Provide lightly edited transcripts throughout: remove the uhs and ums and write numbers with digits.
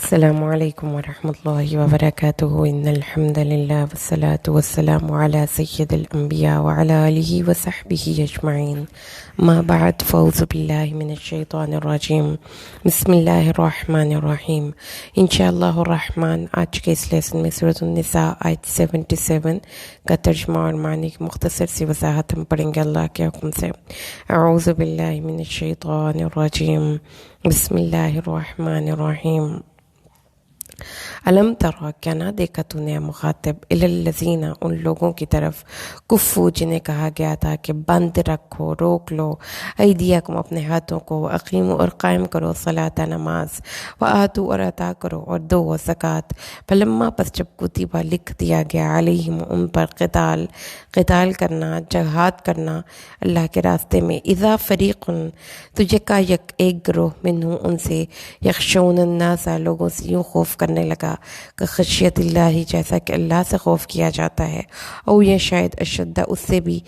السلام عليكم ورحمة الله وبركاته. إن الحمد لله والصلاة والسلام على سيد الأنبياء وعلى آله وصحبه أجمعين. ما بعد، فأعوذ بالله من الشيطان الرجيم. بسم الله الرحمن الرحیم. انشاءاللہ الرحمن آج کے اس لیسن میں سورۃ النساء آیت 77 کا ترجمہ اور معنی کی مختصر سی وضاحت ہم پڑھیں گے اللہ کے حکم سے. اعوذ باللہ من الشیطان الرجیم. بسم اللہ الرحمن الرحیم. علم ترا، کیا نہ دیکھا تو نے مخاطب، الی الذین، ان لوگوں کی طرف، کفو، جنہیں کہا گیا تھا کہ بند رکھو، روک لو، ایدیکم، اپنے ہاتھوں کو، اقیمو، اور قائم کرو، صلاۃ، نماز، وآتو، اور عطا کرو اور دو زکوٰۃ. فلما، پس جب کتبہ، لکھ دیا گیا، علیہم، ان پر، قتال کرنا، جہاد کرنا اللہ کے راستے میں، اذا فریق، تو یکا یک ایک گروہ، منہم، ان سے، یخشون الناس، لوگوں سے یوں خوف کرنے لگا، کہ خشیت اللہ، جیسا کہ اللہ سے خوف کیا جاتا ہے، او یہ شاید اشد، اس سے بھی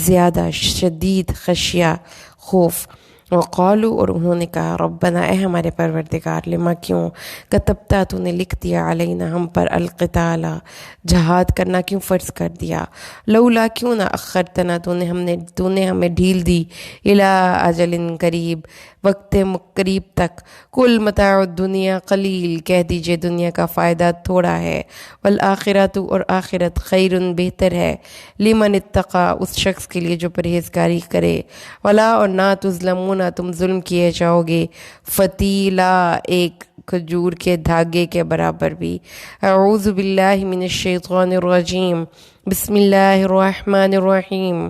زیادہ شدید خشیہ، خوف. وقالو، اور انہوں نے کہا، ربنا، اے ہمارے پروردگار، لما، کیوں، کتبتا، تو نے لکھ دیا، علینا، ہم پر، القتال، جہاد کرنا کیوں فرض کر دیا، لولا، کیوں نہ، اخرتنا، تو نے ہمیں ڈھیل دی، الی اجل قریب، وقت قریب تک، کل متاع الدنیا قلیل، کہہ دیجئے دنیا کا فائدہ تھوڑا ہے، والآخرۃ، اور آخرت، خیر، بہتر ہے، لمن اتقی، اس شخص کے لیے جو پرہیزگاری کرے، ولا، اور نہ، تظلمون، تم ظلم کیے جاؤ گے، فتیلا، ایک کھجور کے دھاگے کے برابر بھی. اعوذ باللہ من الشیطان الرجیم. بسم اللہ الرحمن الرحیم.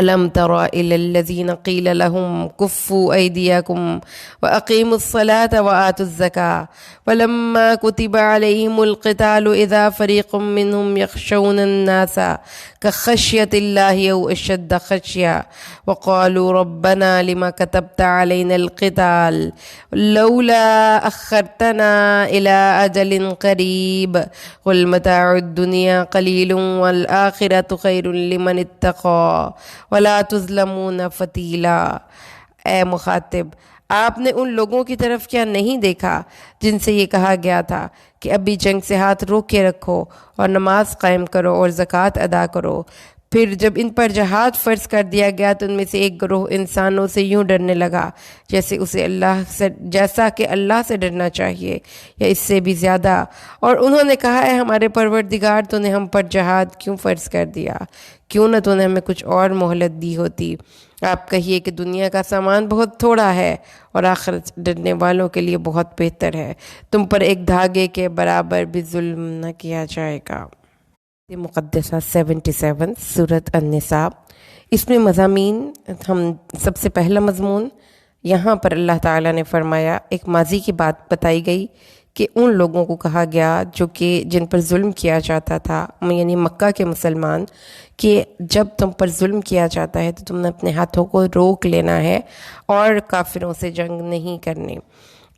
ألم تر إلى الذين قيل لهم كفوا أيديكم وأقيموا الصلاة وآتوا الزكاة ولما كتب عليهم القتال إذا فريق منهم يخشون الناس كخشية الله أو أشد خشية وقالوا ربنا لما كتبت علينا القتال لولا أخرتنا إلى أجل قريب قل متاع الدنيا قليل والآخرة خير لمن اتقى ولا تظلمون فتیلا. اے مخاطب، آپ نے ان لوگوں کی طرف کیا نہیں دیکھا جن سے یہ کہا گیا تھا کہ ابھی جنگ سے ہاتھ روک کے رکھو اور نماز قائم کرو اور زکوٰۃ ادا کرو. پھر جب ان پر جہاد فرض کر دیا گیا تو ان میں سے ایک گروہ انسانوں سے یوں ڈرنے لگا جیسا کہ اللہ سے ڈرنا چاہیے یا اس سے بھی زیادہ، اور انہوں نے کہا، اے ہمارے پروردگار، تو نے ہم پر جہاد کیوں فرض کر دیا، کیوں نہ تو نے ہمیں کچھ اور مہلت دی ہوتی. آپ کہیے کہ دنیا کا سامان بہت تھوڑا ہے اور آخرت ڈرنے والوں کے لیے بہت بہتر ہے، تم پر ایک دھاگے کے برابر بھی ظلم نہ کیا جائے گا. مقدسہ 77 سورۃ النساء. اس میں مضامین، ہم سب سے پہلا مضمون یہاں پر اللہ تعالیٰ نے فرمایا، ایک ماضی کی بات بتائی گئی کہ ان لوگوں کو کہا گیا جو کہ جن پر ظلم کیا جاتا تھا، یعنی مکہ کے مسلمان، کہ جب تم پر ظلم کیا جاتا ہے تو تم نے اپنے ہاتھوں کو روک لینا ہے اور کافروں سے جنگ نہیں کرنی.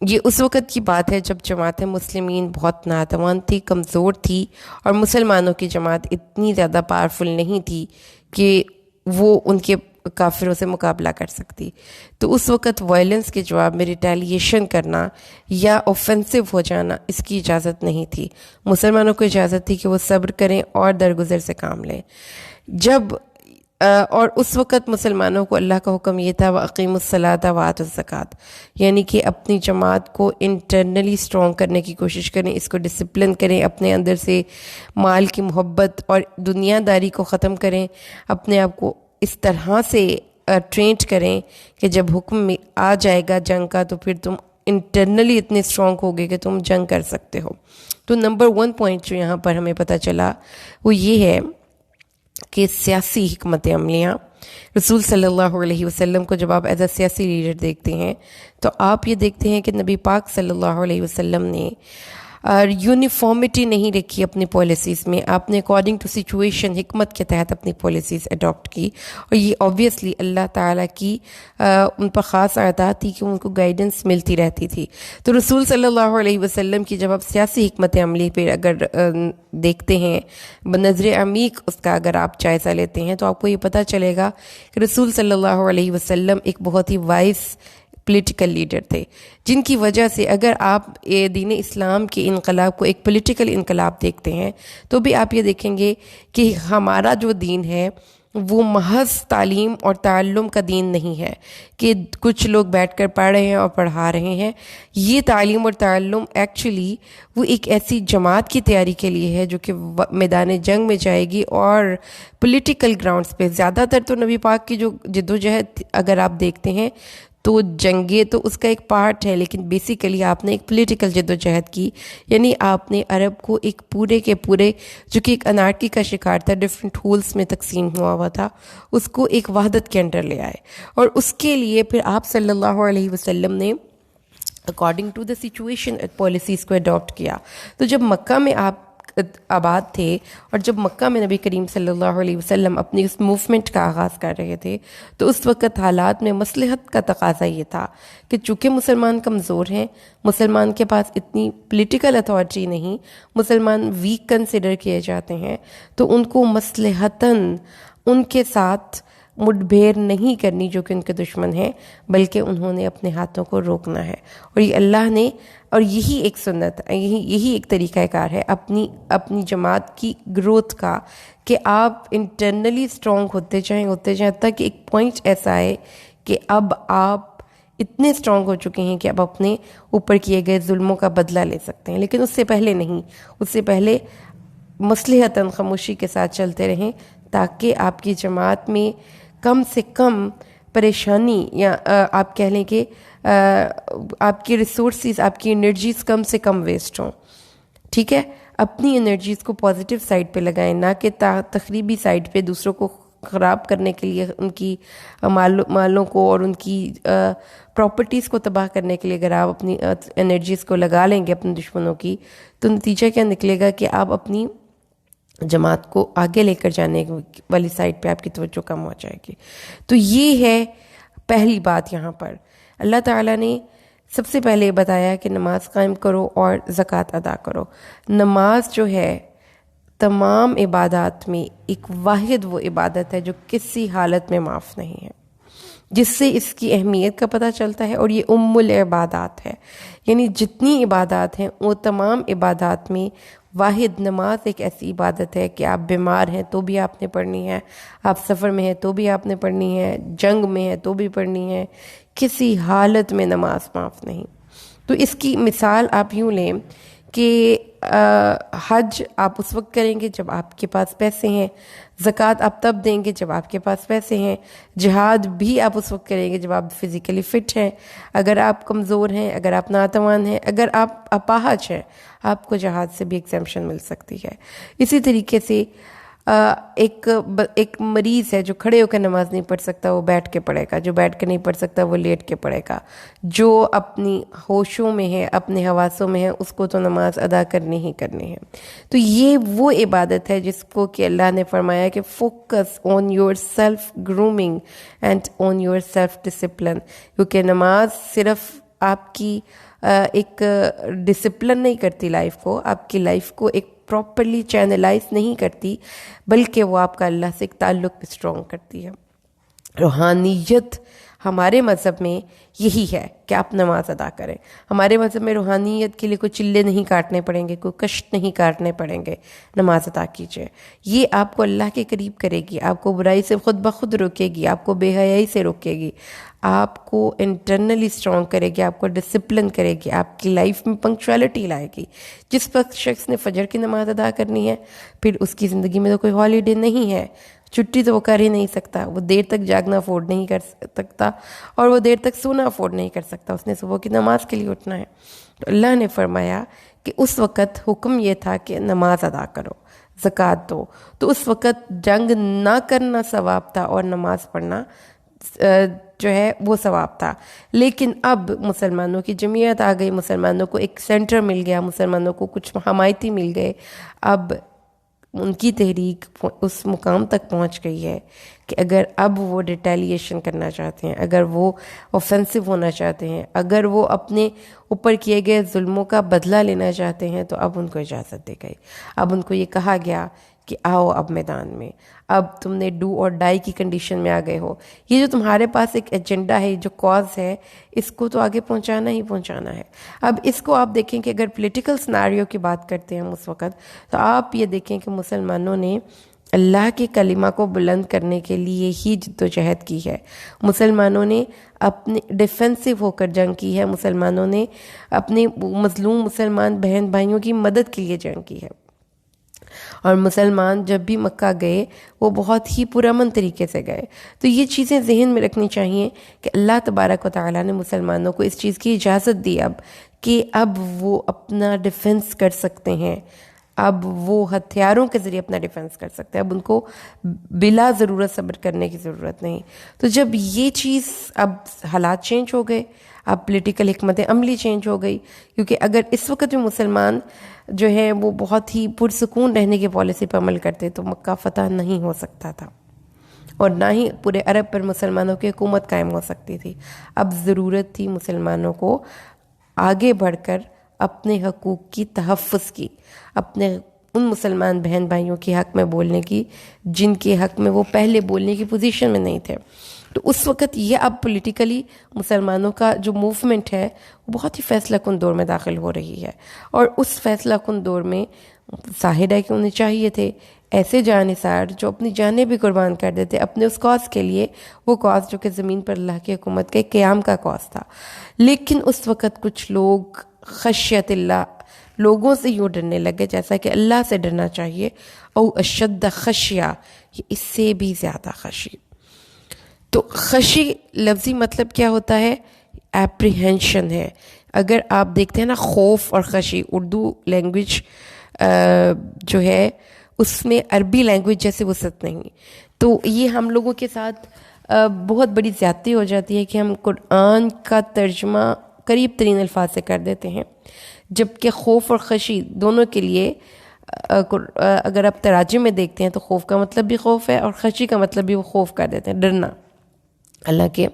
یہ اس وقت کی بات ہے جب جماعت مسلمین بہت ناتوان تھی، کمزور تھی، اور مسلمانوں کی جماعت اتنی زیادہ پاورفل نہیں تھی کہ وہ ان کے کافروں سے مقابلہ کر سکتی. تو اس وقت وائلنس کے جواب میں ریٹیلیشن کرنا یا اوفینسو ہو جانا، اس کی اجازت نہیں تھی. مسلمانوں کو اجازت تھی کہ وہ صبر کریں اور درگزر سے کام لیں. اور اس وقت مسلمانوں کو اللہ کا حکم یہ تھا، وَأَقِيمُوا الصَّلَاةَ وَآتُوا الزَّكَاةَ، یعنی کہ اپنی جماعت کو انٹرنلی سٹرونگ کرنے کی کوشش کریں، اس کو ڈسپلن کریں، اپنے اندر سے مال کی محبت اور دنیا داری کو ختم کریں، اپنے آپ کو اس طرح سے ٹرینڈ کریں کہ جب حکم آ جائے گا جنگ کا تو پھر تم انٹرنلی اتنے سٹرونگ ہوگے کہ تم جنگ کر سکتے ہو. تو نمبر 1 پوائنٹ جو یہاں پر ہمیں پتہ چلا وہ یہ ہے کہ سیاسی حکمت عملیاں، رسول صلی اللہ علیہ وسلم کو جب آپ ایز اے سیاسی لیڈر دیکھتے ہیں تو آپ یہ دیکھتے ہیں کہ نبی پاک صلی اللہ علیہ وسلم نے یونیفارمٹی نہیں رکھی اپنی پالیسیز میں. آپ نے اکارڈنگ ٹو سچویشن، حکمت کے تحت اپنی پالیسیز اڈاپٹ کی، اور یہ آبویسلی اللہ تعالیٰ کی ان پر خاص عطا تھی کہ ان کو گائیڈنس ملتی رہتی تھی. تو رسول صلی اللہ علیہ وسلم کی جب آپ سیاسی حکمت عملی پہ اگر دیکھتے ہیں بنظر عمیق، اس کا اگر آپ جائزہ لیتے ہیں تو آپ کو یہ پتہ چلے گا کہ رسول صلی اللہ علیہ وسلم ایک بہت ہی وائس پولیٹیکل لیڈر تھے، جن کی وجہ سے اگر آپ دین اسلام کے انقلاب کو ایک پولیٹیکل انقلاب دیکھتے ہیں تو بھی آپ یہ دیکھیں گے کہ ہمارا جو دین ہے وہ محض تعلیم اور تعلم کا دین نہیں ہے کہ کچھ لوگ بیٹھ کر پڑھ رہے ہیں اور پڑھا رہے ہیں. یہ تعلیم اور تعلم ایکچولی وہ ایک ایسی جماعت کی تیاری کے لیے ہے جو کہ میدان جنگ میں جائے گی اور پولیٹیکل گراؤنڈز پہ. زیادہ تر تو نبی پاک کی جو جدوجہد اگر آپ دیکھتے ہیں تو جنگیں تو اس کا ایک پارٹ ہے، لیکن بیسیکلی آپ نے ایک پولیٹیکل جدوجہد کی، یعنی آپ نے عرب کو ایک پورے کے پورے جو کہ ایک انارکی کا شکار تھا، ڈفرینٹ ہولز میں تقسیم ہوا تھا، اس کو ایک وحدت کے انڈر لے آئے. اور اس کے لیے پھر آپ صلی اللہ علیہ وسلم نے according to the situation policies کو اڈاپٹ کیا. تو جب مکہ میں آپ آباد تھے اور جب مکہ میں نبی کریم صلی اللہ علیہ وسلم اپنی اس موومنٹ کا آغاز کر رہے تھے تو اس وقت حالات میں مصلحت کا تقاضا یہ تھا کہ چونکہ مسلمان کمزور ہیں، مسلمان کے پاس اتنی پولیٹیکل اتھارٹی نہیں، مسلمان ویک کنسیڈر کیے جاتے ہیں، تو ان کو مصلحتاً ان کے ساتھ مٹبھیر نہیں کرنی جو کہ ان کے دشمن ہیں، بلکہ انہوں نے اپنے ہاتھوں کو روکنا ہے. اور یہ اللہ نے، اور یہی ایک سنت، یہی ایک طریقہ کار ہے اپنی جماعت کی گروتھ کا، کہ آپ انٹرنلی اسٹرانگ ہوتے جائیں تک ایک پوائنٹ ایسا آئے کہ اب آپ اتنے اسٹرانگ ہو چکے ہیں کہ اب اپنے اوپر کیے گئے ظلموں کا بدلہ لے سکتے ہیں. لیکن اس سے پہلے نہیں، اس سے پہلے مصلحتاً خاموشی کے ساتھ چلتے رہیں تاکہ آپ کی جماعت میں کم سے کم پریشانی، یا آپ کہہ لیں کہ آپ کی ریسورسز، آپ کی انرجیز کم سے کم ویسٹ ہوں. ٹھیک ہے، اپنی انرجیز کو پازیٹیو سائڈ پہ لگائیں، نہ کہ تخریبی سائڈ پہ دوسروں کو خراب کرنے کے لیے، ان کی مالوں کو اور ان کی پراپرٹیز کو تباہ کرنے کے لیے اگر آپ اپنی انرجیز کو لگا لیں گے اپنے دشمنوں کی، تو نتیجہ کیا نکلے گا کہ آپ اپنی جماعت کو آگے لے کر جانے والی سائڈ پہ آپ کی توجہ کم ہو جائے گی. تو یہ ہے پہلی بات. یہاں پر اللہ تعالیٰ نے سب سے پہلے بتایا کہ نماز قائم کرو اور زکوٰۃ ادا کرو. نماز جو ہے تمام عبادات میں ایک واحد وہ عبادت ہے جو کسی حالت میں معاف نہیں ہے، جس سے اس کی اہمیت کا پتہ چلتا ہے. اور یہ العبادات ہے، یعنی جتنی عبادات ہیں وہ تمام عبادات میں واحد نماز ایک ایسی عبادت ہے کہ آپ بیمار ہیں تو بھی آپ نے پڑھنی ہے، آپ سفر میں ہیں تو بھی آپ نے پڑھنی ہے، جنگ میں ہے تو بھی پڑھنی ہے، کسی حالت میں نماز معاف نہیں. تو اس کی مثال آپ یوں لیں کہ حج آپ اس وقت کریں گے جب آپ کے پاس پیسے ہیں، زکوٰۃ آپ تب دیں گے جب آپ کے پاس پیسے ہیں، جہاد بھی آپ اس وقت کریں گے جب آپ فزیکلی فٹ ہیں. اگر آپ کمزور ہیں، اگر آپ ناتوان ہیں، اگر آپ اپاہج ہیں، آپ کو جہاد سے بھی ایگزیمپشن مل سکتی ہے. اسی طریقے سے ایک مریض ہے جو کھڑے ہو کے نماز نہیں پڑھ سکتا، وہ بیٹھ کے پڑھے گا. جو بیٹھ کے نہیں پڑھ سکتا وہ لیٹ کے پڑھے گا. جو اپنی ہوشوں میں ہے، اپنے حواسوں میں ہے، اس کو تو نماز ادا کرنی ہی کرنی ہے. تو یہ وہ عبادت ہے جس کو کہ اللہ نے فرمایا کہ focus on your self grooming and on your self discipline. کیونکہ نماز صرف آپ کی ایک ڈسپلن نہیں کرتی لائف کو، آپ کی لائف کو ایک پراپرلی چینلائز نہیں کرتی، بلکہ وہ آپ کا اللہ سے ایک تعلق بھی اسٹرانگ کرتی ہے. روحانیت ہمارے مذہب میں یہی ہے کہ آپ نماز ادا کریں. ہمارے مذہب میں روحانیت کے لیے کوئی چلے نہیں کاٹنے پڑیں گے، کوئی کشت نہیں کاٹنے پڑیں گے. نماز ادا کیجیے، یہ آپ کو اللہ کے قریب کرے گی، آپ کو برائی سے خود بخود روکے گی، آپ کو بے حیائی سے روکے گی، آپ کو انٹرنلی اسٹرانگ کرے گی، آپ کو ڈسپلن کرے گی، آپ کی لائف میں پنکچویلٹی لائے گی. جس وقت شخص نے فجر کی نماز ادا کرنی ہے، پھر اس کی زندگی میں تو کوئی ہالیڈے نہیں ہے، چھٹی تو وہ کر ہی نہیں سکتا. وہ دیر تک جاگنا افورڈ نہیں کر سکتا اور وہ دیر تک سونا افورڈ نہیں کر سکتا. اس نے صبح کی نماز کے لیے اٹھنا ہے. تو اللہ نے فرمایا کہ اس وقت حکم یہ تھا کہ نماز ادا کرو، زکوٰۃ دو. تو اس وقت جنگ نہ کرنا ثواب تھا اور نماز پڑھنا جو ہے وہ ثواب تھا. لیکن اب مسلمانوں کی جمعیت آ گئی، مسلمانوں کو ایک سینٹر مل گیا، مسلمانوں کو کچھ حمایتی مل گئے. اب ان کی تحریک اس مقام تک پہنچ گئی ہے کہ اگر اب وہ ریٹیلیشن کرنا چاہتے ہیں، اگر وہ اوفینسو ہونا چاہتے ہیں، اگر وہ اپنے اوپر کیے گئے ظلموں کا بدلہ لینا چاہتے ہیں، تو اب ان کو اجازت دی گئی. اب ان کو یہ کہا گیا کہ آؤ اب میدان میں، اب تم نے ڈو اور ڈائی کی کنڈیشن میں آ گئے ہو، یہ جو تمہارے پاس ایک ایجنڈا ہے، جو کاز ہے، اس کو تو آگے پہنچانا ہی پہنچانا ہے۔ اب اس کو آپ دیکھیں کہ اگر پولیٹیکل سناریو کی بات کرتے ہیں ہم اس وقت، تو آپ یہ دیکھیں کہ مسلمانوں نے اللہ کے کلمہ کو بلند کرنے کے لیے ہی جد و جہد کی ہے، مسلمانوں نے اپنے ڈیفینسو ہو کر جنگ کی ہے، مسلمانوں نے اپنے مظلوم مسلمان بہن بھائیوں کی مدد کے لیے جنگ کی ہے، اور مسلمان جب بھی مکہ گئے وہ بہت ہی پرامن طریقے سے گئے۔ تو یہ چیزیں ذہن میں رکھنی چاہیے کہ اللہ تبارک و تعالیٰ نے مسلمانوں کو اس چیز کی اجازت دی اب کہ اب وہ اپنا ڈیفنس کر سکتے ہیں، اب وہ ہتھیاروں کے ذریعے اپنا ڈیفنس کر سکتے ہیں، اب ان کو بلا ضرورت صبر کرنے کی ضرورت نہیں۔ تو جب یہ چیز، اب حالات چینج ہو گئے، اب پولیٹیکل حکمت عملی چینج ہو گئی، کیونکہ اگر اس وقت بھی مسلمان جو ہے وہ بہت ہی پرسکون رہنے کی پالیسی پر عمل کرتے تو مکہ فتح نہیں ہو سکتا تھا، اور نہ ہی پورے عرب پر مسلمانوں کی حکومت قائم ہو سکتی تھی۔ اب ضرورت تھی مسلمانوں کو آگے بڑھ کر اپنے حقوق کی تحفظ کی، اپنے ان مسلمان بہن بھائیوں کے حق میں بولنے کی جن کے حق میں وہ پہلے بولنے کی پوزیشن میں نہیں تھے۔ تو اس وقت یہ اب پولیٹیکلی مسلمانوں کا جو موومنٹ ہے وہ بہت ہی فیصلہ کن دور میں داخل ہو رہی ہے، اور اس فیصلہ کن دور میں ظاہر ہے کہ انہیں چاہیے تھے ایسے جانثار جو اپنی جانیں بھی قربان کر دیتے اپنے اس کاز کے لیے، وہ کاز جو کہ زمین پر اللہ کی حکومت کے قیام کا کاز تھا۔ لیکن اس وقت کچھ لوگ خشیت اللہ، لوگوں سے یوں ڈرنے لگے جیسا کہ اللہ سے ڈرنا چاہیے، او اشد خشیہ، یہ اس سے بھی زیادہ خشی۔ تو خشی لفظی مطلب کیا ہوتا ہے؟ اپریہنشن ہے۔ اگر آپ دیکھتے ہیں نا خوف اور خشی، اردو لینگویج جو ہے اس میں عربی لینگویج جیسے وسعت نہیں، تو یہ ہم لوگوں کے ساتھ بہت بڑی زیادتی ہو جاتی ہے کہ ہم قرآن کا ترجمہ قریب ترین الفاظ سے کر دیتے ہیں، جبکہ خوف اور خشی دونوں کے لیے اگر آپ تراجم میں دیکھتے ہیں تو خوف کا مطلب بھی خوف ہے اور خشی کا مطلب بھی وہ خوف کر دیتے ہیں، ڈرنا۔ حالانکہ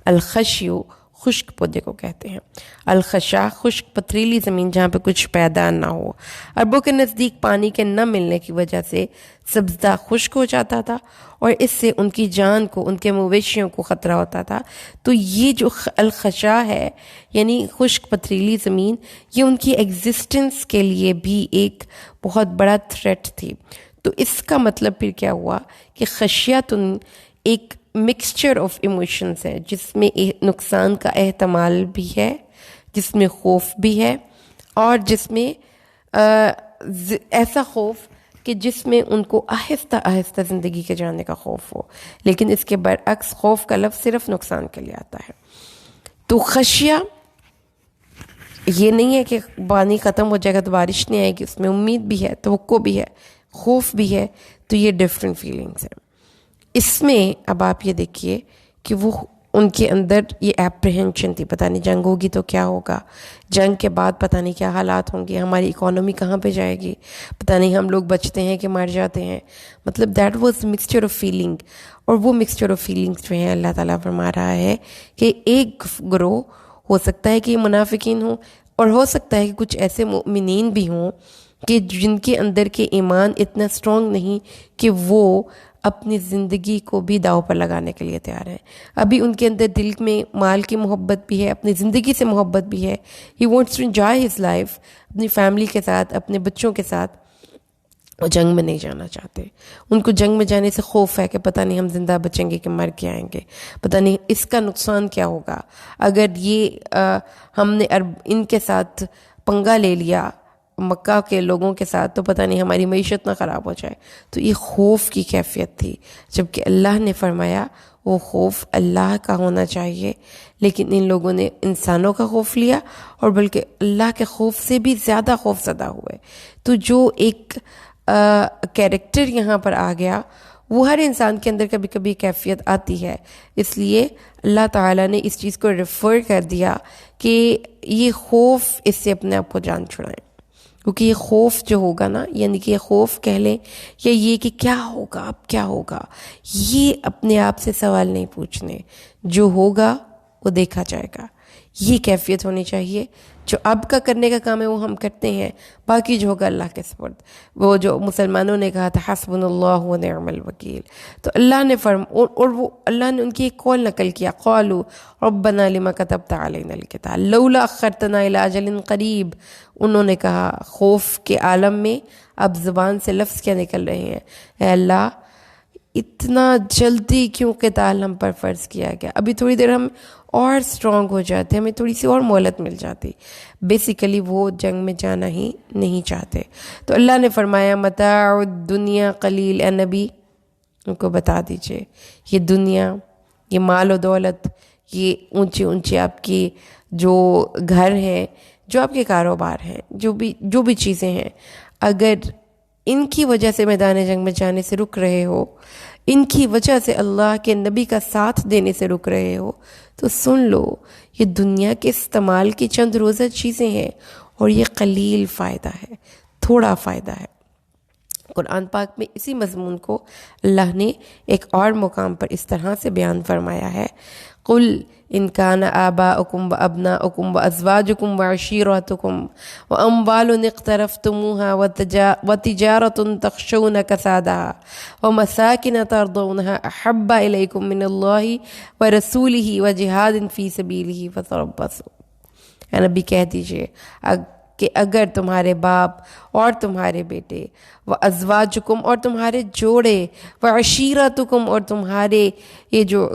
الخشیو خشک پودے کو کہتے ہیں، الخشا خشک پتھریلی زمین جہاں پہ کچھ پیدا نہ ہو۔ عربوں کے نزدیک پانی کے نہ ملنے کی وجہ سے سبزہ خشک ہو جاتا تھا اور اس سے ان کی جان کو، ان کے مویشیوں کو خطرہ ہوتا تھا۔ تو یہ جو الخشا ہے یعنی خشک پتھریلی زمین، یہ ان کی ایگزسٹنس کے لیے بھی ایک بہت بڑا تھریٹ تھی۔ تو اس کا مطلب پھر کیا ہوا کہ خشیتن ایک مکسچر آف ایموشنز ہے، جس میں نقصان کا احتمال بھی ہے، جس میں خوف بھی ہے، اور جس میں ایسا خوف کہ جس میں ان کو آہستہ آہستہ زندگی کے جانے کا خوف ہو، لیکن اس کے برعکس خوف کا لفظ صرف نقصان کے لیے آتا ہے۔ تو خشیہ یہ نہیں ہے کہ پانی ختم ہو جائے گا تو بارش نہیں آئے گی، اس میں امید بھی ہے، توقع بھی ہے، خوف بھی ہے، تو یہ ڈفرینٹ فیلنگز ہیں۔ اس میں اب آپ یہ دیکھیے کہ وہ ان کے اندر یہ اپریہنشن تھی، پتہ نہیں جنگ ہوگی تو کیا ہوگا، جنگ کے بعد پتہ نہیں کیا حالات ہوں گے، ہماری اکانومی کہاں پہ جائے گی، پتہ نہیں ہم لوگ بچتے ہیں کہ مر جاتے ہیں، مطلب that was mixture of feeling. اور وہ مکسچر آف فیلنگس جو ہیں اللہ تعالیٰ فرما رہا ہے کہ ایک گروہ ہو سکتا ہے کہ یہ منافقین ہوں، اور ہو سکتا ہے کہ کچھ ایسے مومنین بھی ہوں کہ جن کے اندر کے ایمان اتنا اسٹرانگ نہیں کہ وہ اپنی زندگی کو بھی داؤ پر لگانے کے لیے تیار ہیں۔ ابھی ان کے اندر دل میں مال کی محبت بھی ہے، اپنی زندگی سے محبت بھی ہے، he wants to enjoy his life, اپنی فیملی کے ساتھ، اپنے بچوں کے ساتھ۔ وہ جنگ میں نہیں جانا چاہتے، ان کو جنگ میں جانے سے خوف ہے کہ پتہ نہیں ہم زندہ بچیں گے کہ مر کے آئیں گے، پتہ نہیں اس کا نقصان کیا ہوگا، اگر یہ ہم نے ان کے ساتھ پنگا لے لیا مکہ کے لوگوں کے ساتھ تو پتہ نہیں ہماری معیشت نہ خراب ہو جائے۔ تو یہ خوف کی کیفیت تھی، جبکہ اللہ نے فرمایا وہ خوف اللہ کا ہونا چاہیے، لیکن ان لوگوں نے انسانوں کا خوف لیا اور بلکہ اللہ کے خوف سے بھی زیادہ خوف زدہ ہوئے۔ تو جو ایک کیریکٹر یہاں پر آ گیا، وہ ہر انسان کے اندر کبھی کبھی کیفیت آتی ہے، اس لیے اللہ تعالیٰ نے اس چیز کو ریفر کر دیا کہ یہ خوف، اس سے اپنے آپ کو جان چھڑائیں، کیونکہ یہ خوف جو ہوگا نا، یعنی کہ یہ خوف کہہ لیں یا یہ کہ کیا ہوگا، اب کیا ہوگا، یہ اپنے آپ سے سوال نہیں پوچھنے، جو ہوگا وہ دیکھا جائے گا، یہ کیفیت ہونی چاہیے. جو اب کا کرنے کا کام ہے وہ ہم کرتے ہیں، باقی جو ہوگا اللہ کے سپرد. وہ جو مسلمانوں نے کہا تھا حسبنا اللہ و نعم الوکیل، تو اللہ نے اور وہ اللہ نے ان کی ایک قول نقل کیا، قالوا ربنا لما كتبت علينا القتال لولا اخرتنا الى اجل قریب. انہوں نے کہا خوف کے عالم میں اب زبان سے لفظ کیا نکل رہے ہیں، اے اللہ اتنا جلدی کیوں قتال ہم پر فرض کیا گیا، ابھی تھوڑی دیر ہم اور سٹرونگ ہو جاتے، ہمیں تھوڑی سی اور مہلت مل جاتی. بیسیکلی وہ جنگ میں جانا ہی نہیں چاہتے. تو اللہ نے فرمایا متاع الدنیا قلیل، اے نبی ان کو بتا دیجئے یہ دنیا، یہ مال و دولت، یہ اونچے اونچے آپ کی جو گھر ہیں، جو آپ کے کاروبار ہیں، جو بھی چیزیں ہیں، اگر ان کی وجہ سے میدان جنگ میں جانے سے رک رہے ہو، ان کی وجہ سے اللہ کے نبی کا ساتھ دینے سے رک رہے ہو، تو سن لو یہ دنیا کے استعمال کی چند روزہ چیزیں ہیں اور یہ قلیل فائدہ ہے، تھوڑا فائدہ ہے. قرآن پاک میں اسی مضمون کو اللہ نے ایک اور مقام پر اس طرح سے بیان فرمایا ہے، قل ان کان آباؤکم وابناؤکم وازواجکم وعشیرتکم واموال اقترفتموها وتجارۃ تخشون کسادها ومساکن ترضونها احب الیکم من اللہ ورسولہ وجہاد فی سبیلہ فتربصوا. اے نبی کہہ دیجئے کہ اگر تمہارے باپ اور تمہارے بیٹے، و ازواجکم اور تمہارے جوڑے، و عشیرتکم اور تمہارے یہ جو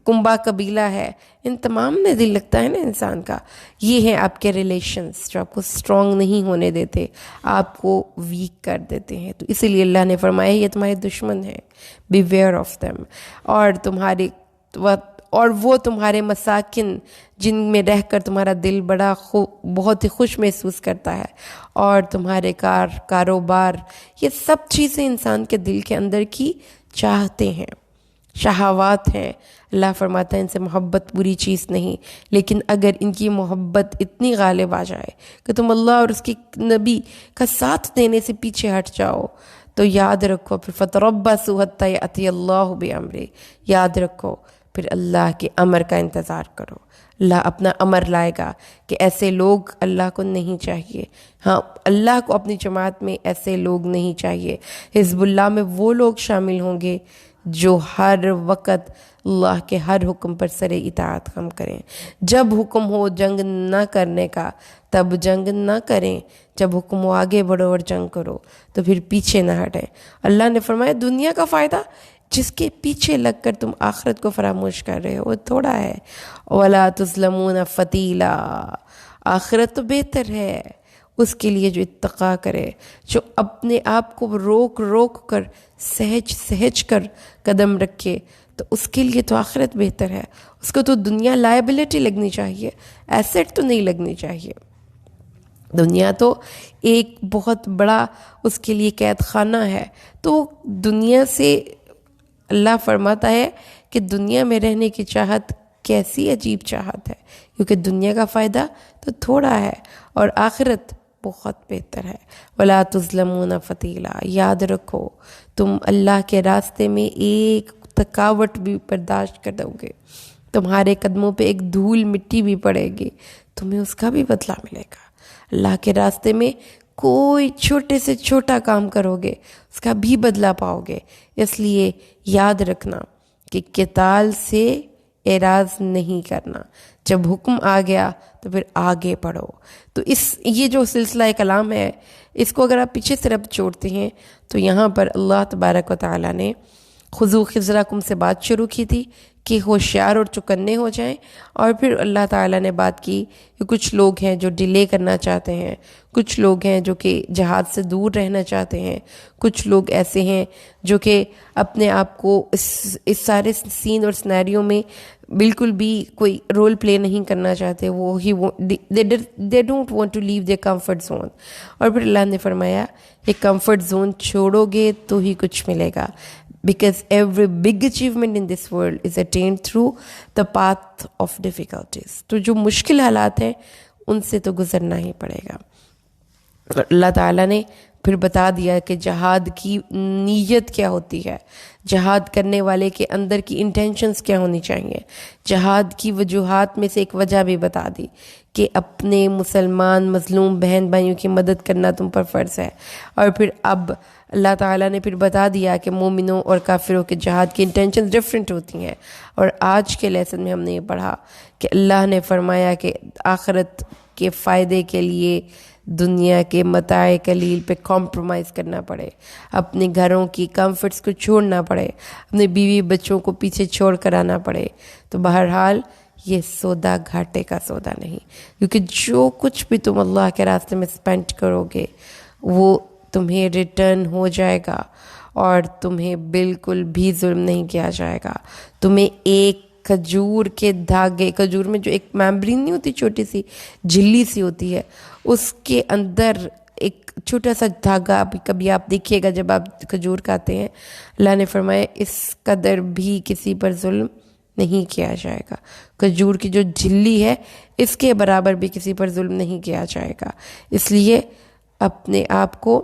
کنبا قبیلہ ہے، ان تمام میں دل لگتا ہے نا انسان کا، یہ ہیں آپ کے ریلیشنز جو آپ کو سٹرونگ نہیں ہونے دیتے، آپ کو ویک کر دیتے ہیں. تو اسی لیے اللہ نے فرمایا یہ تمہارے دشمن ہیں، بی ویئر آف دیم. اور وہ تمہارے مساکن جن میں رہ کر تمہارا دل بہت ہی خوش محسوس کرتا ہے، اور تمہارے کاروبار، یہ سب چیزیں انسان کے دل کے اندر کی چاہتے ہیں، شہوات ہیں. اللہ فرماتا ہے ان سے محبت بری چیز نہیں، لیکن اگر ان کی محبت اتنی غالب آ جائے کہ تم اللہ اور اس کے نبی کا ساتھ دینے سے پیچھے ہٹ جاؤ، تو یاد رکھو پھر فتربصوا حتی یأتی اللہ بامرہ، یاد رکھو پھر اللہ کے امر کا انتظار کرو. اللہ اپنا امر لائے گا کہ ایسے لوگ اللہ کو نہیں چاہیے. ہاں اللہ کو اپنی جماعت میں ایسے لوگ نہیں چاہیے. حزب اللہ میں وہ لوگ شامل ہوں گے جو ہر وقت اللہ کے ہر حکم پر سر اطاعت کم کریں. جب حکم ہو جنگ نہ کرنے کا تب جنگ نہ کریں، جب حکم ہو آگے بڑھو اور جنگ کرو تو پھر پیچھے نہ ہٹیں. اللہ نے فرمایا دنیا کا فائدہ جس کے پیچھے لگ کر تم آخرت کو فراموش کر رہے ہو وہ تھوڑا ہے. وَلَا تُظْلَمُونَ فَتِيلًا، آخرت تو بہتر ہے اس کے لیے جو اتقا کرے، جو اپنے آپ کو روک کر سہج کر قدم رکھے، تو اس کے لیے تو آخرت بہتر ہے. اس کو تو دنیا لائبلٹی لگنی چاہیے، ایسٹ تو نہیں لگنی چاہیے. دنیا تو ایک بہت بڑا اس کے لیے قید خانہ ہے. تو دنیا سے اللہ فرماتا ہے کہ دنیا میں رہنے کی چاہت کیسی عجیب چاہت ہے، کیونکہ دنیا کا فائدہ تو تھوڑا ہے اور آخرت بہت بہتر ہے. وَلَا تُظْلَمُونَ فَتِيلًا، یاد رکھو تم اللہ کے راستے میں ایک تھکاوٹ بھی برداشت کر دو گے، تمہارے قدموں پہ ایک دھول مٹی بھی پڑے گی، تمہیں اس کا بھی بدلہ ملے گا. اللہ کے راستے میں کوئی چھوٹے سے چھوٹا کام کرو گے اس کا بھی بدلہ پاؤ گے. اس لیے یاد رکھنا کہ قتال سے اعراض نہیں کرنا، جب حکم آ گیا تو پھر آگے پڑھو. تو یہ جو سلسلہ کلام ہے اس کو اگر آپ پیچھے سے ربط جوڑتے ہیں تو یہاں پر اللہ تبارک و تعالیٰ نے خذوا حذرکم سے بات شروع کی تھی کہ ہوشیار اور چکنے ہو جائیں، اور پھر اللہ تعالیٰ نے بات کی کہ کچھ لوگ ہیں جو ڈیلے کرنا چاہتے ہیں، کچھ لوگ ہیں جو کہ جہاد سے دور رہنا چاہتے ہیں، کچھ لوگ ایسے ہیں جو کہ اپنے آپ کو اس سارے سین اور سنیریو میں بالکل بھی کوئی رول پلے نہیں کرنا چاہتے. they don't want to leave their comfort zone. اور پھر اللہ نے فرمایا کہ کمفرٹ زون چھوڑو گے تو ہی کچھ ملے گا. Because every big achievement in this world is attained through the path of difficulties. تو جو مشکل حالات ہیں ان سے تو گزرنا ہی پڑے گا. اللہ تعالیٰ نے پھر بتا دیا کہ جہاد کی نیت کیا ہوتی ہے، جہاد کرنے والے کے اندر کی انٹینشنز کیا ہونی چاہیے، جہاد کی وجوہات میں سے ایک وجہ بھی بتا دی کہ اپنے مسلمان مظلوم بہن بھائیوں کی مدد کرنا تم پر فرض ہے۔ اور پھر اب اللہ تعالیٰ نے پھر بتا دیا کہ مومنوں اور کافروں کے جہاد کی انٹینشنز ڈیفرنٹ ہوتی ہیں۔ اور آج کے لیسن میں ہم نے یہ پڑھا کہ اللہ نے فرمایا کہ آخرت کے فائدے کے لیے دنیا کے متاع قلیل پہ کمپرومائز کرنا پڑے، اپنے گھروں کی کمفرٹس کو چھوڑنا پڑے، اپنے بیوی بچوں کو پیچھے چھوڑ کر آنا پڑے، تو بہرحال یہ سودا گھاٹے کا سودا نہیں، کیونکہ جو کچھ بھی تم اللہ کے راستے میں سپینڈ کرو گے وہ تمہیں ریٹرن ہو جائے گا، اور تمہیں بالکل بھی ظلم نہیں کیا جائے گا۔ تمہیں ایک کھجور کے دھاگے، کھجور میں جو ایک میمبرین نہیں ہوتی، چھوٹی سی جھلی سی ہوتی ہے، اس کے اندر ایک چھوٹا سا دھاگا کبھی آپ دیکھیے گا جب آپ کھجور کھاتے ہیں، اللہ نے فرمایا اس قدر بھی کسی پر ظلم نہیں کیا جائے گا، کھجور کی جو جھلی ہے اس کے برابر بھی کسی پر ظلم نہیں کیا جائے گا۔ اس لیے اپنے آپ کو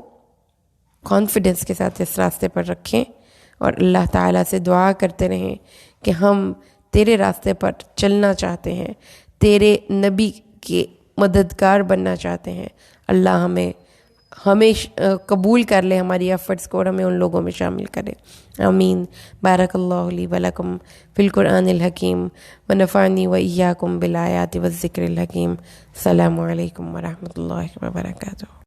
کانفیڈنس کے ساتھ اس راستے پر رکھیں اور اللہ تعالیٰ سے دعا کرتے رہیں کہ ہم تیرے راستے پر چلنا چاہتے ہیں، تیرے نبی کے مددگار بننا چاہتے ہیں۔ اللہ ہمیں قبول کر لے ہماری ایفرٹس کو، اور ہمیں ان لوگوں میں شامل کرے۔ آمین۔ بارک اللہ لی ولکم فی القرآن الحکیم ونفعنی وإیاکم بالآیات والذکر الحکیم۔ السلام علیکم ورحمۃ اللہ وبرکاتہ۔